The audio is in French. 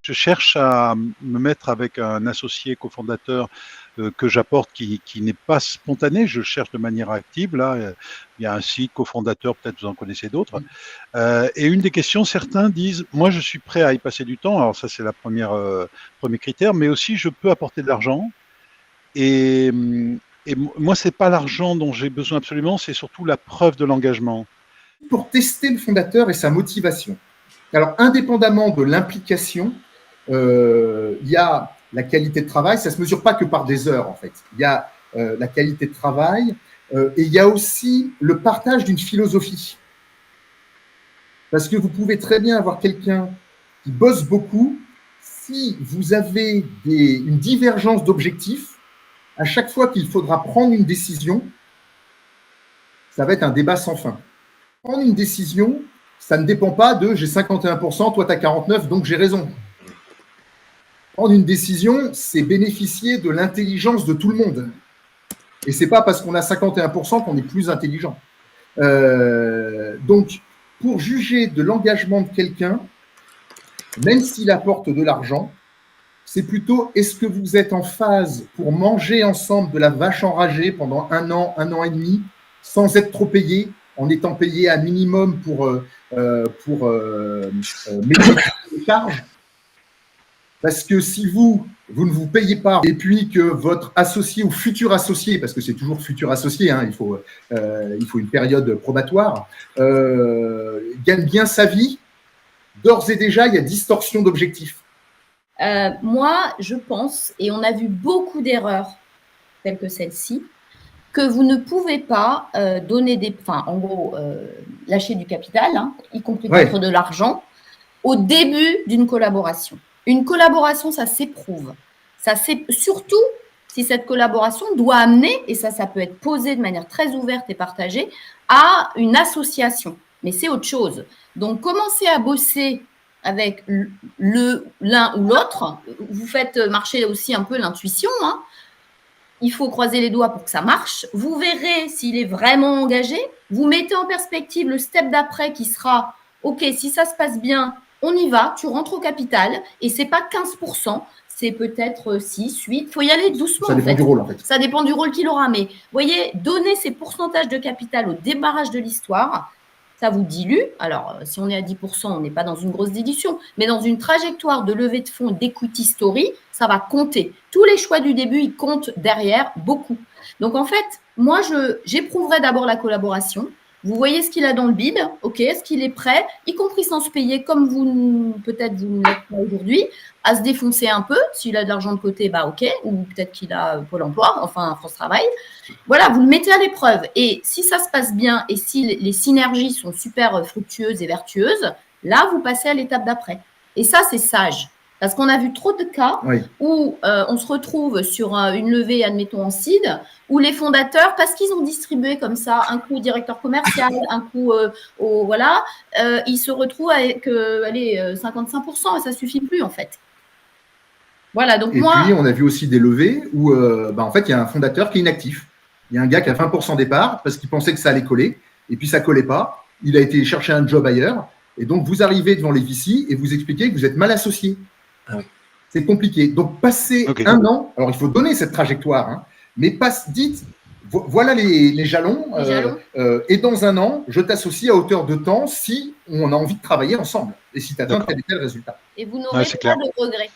Je cherche à me mettre avec un associé cofondateur que j'apporte qui n'est pas spontané. Je cherche de manière active. Là, il y a un site cofondateur, peut-être vous en connaissez d'autres. Et une des questions, certains disent, moi, je suis prêt à y passer du temps. Alors ça, c'est la premier critère, mais aussi je peux apporter de l'argent. Et, et moi, c'est pas l'argent dont j'ai besoin absolument, c'est surtout la preuve de l'engagement. Pour tester le fondateur et sa motivation. Alors, indépendamment de l'implication, il y a la qualité de travail, ça ne se mesure pas que par des heures, en fait. Il y a la qualité de travail et il y a aussi le partage d'une philosophie. Parce que vous pouvez très bien avoir quelqu'un qui bosse beaucoup, si vous avez une divergence d'objectifs, à chaque fois qu'il faudra prendre une décision, ça va être un débat sans fin. Prendre une décision, ça ne dépend pas de j'ai 51%, toi tu as 49%, donc j'ai raison. Prendre une décision, c'est bénéficier de l'intelligence de tout le monde. Et ce n'est pas parce qu'on a 51% qu'on est plus intelligent. Donc, pour juger de l'engagement de quelqu'un, même s'il apporte de l'argent, c'est plutôt est-ce que vous êtes en phase pour manger ensemble de la vache enragée pendant un an et demi, sans être trop payé, en étant payé à minimum pour maîtriser les charges. Parce que si vous ne vous payez pas et puis que votre associé ou futur associé, parce que c'est toujours futur associé, hein, il faut une période probatoire, gagne bien sa vie, d'ores et déjà, il y a distorsion d'objectifs. Moi, je pense, et on a vu beaucoup d'erreurs telles que celle-ci, que vous ne pouvez pas lâcher du capital, hein, y compris contre de l'argent, au début d'une collaboration. Une collaboration, ça s'éprouve. Surtout si cette collaboration doit amener, et ça peut être posé de manière très ouverte et partagée, à une association. Mais c'est autre chose. Donc, commencez à bosser avec l'un ou l'autre. Vous faites marcher aussi un peu l'intuition, hein. Il faut croiser les doigts pour que ça marche. Vous verrez s'il est vraiment engagé. Vous mettez en perspective le step d'après qui sera « Ok, si ça se passe bien, on y va, tu rentres au capital. » Et ce n'est pas 15%, c'est peut-être 6, 8. Il faut y aller doucement. Ça dépend du rôle, en fait. Ça dépend du rôle qu'il aura. Mais voyez, donner ces pourcentages de capital au démarrage de l'histoire, ça vous dilue. Alors, si on est à 10%, on n'est pas dans une grosse dilution, mais dans une trajectoire de levée de fonds d'equity story, ça va compter. Tous les choix du début, ils comptent derrière beaucoup. Donc, en fait, moi, j'éprouverai d'abord la collaboration. Vous voyez ce qu'il a dans le bid, ok, est-ce qu'il est prêt, y compris sans se payer, comme peut-être vous ne l'êtes pas aujourd'hui, à se défoncer un peu. S'il a de l'argent de côté, bah ok, ou peut-être qu'il a Pôle emploi, enfin France Travail. Voilà, vous le mettez à l'épreuve. Et si ça se passe bien et si les synergies sont super fructueuses et vertueuses, là, vous passez à l'étape d'après. Et ça, c'est sage. Parce qu'on a vu trop de cas où on se retrouve sur une levée, admettons, en seed, où les fondateurs, parce qu'ils ont distribué comme ça un coup au directeur commercial, un coup ils se retrouvent avec 55% et ça ne suffit plus, en fait. Voilà, donc puis, on a vu aussi des levées où, en fait, il y a un fondateur qui est inactif. Il y a un gars qui a 20% départ parce qu'il pensait que ça allait coller, et puis ça ne collait pas. Il a été chercher un job ailleurs. Et donc, vous arrivez devant les VC et vous expliquez que vous êtes mal associé. Ah oui. C'est compliqué. Donc, passez un an. Alors, il faut donner cette trajectoire, hein, mais dites, voilà les jalons. Et dans un an, je t'associe à hauteur de temps si on a envie de travailler ensemble et si tu atteins tel et tel résultat. Et vous n'aurez pas de regrets.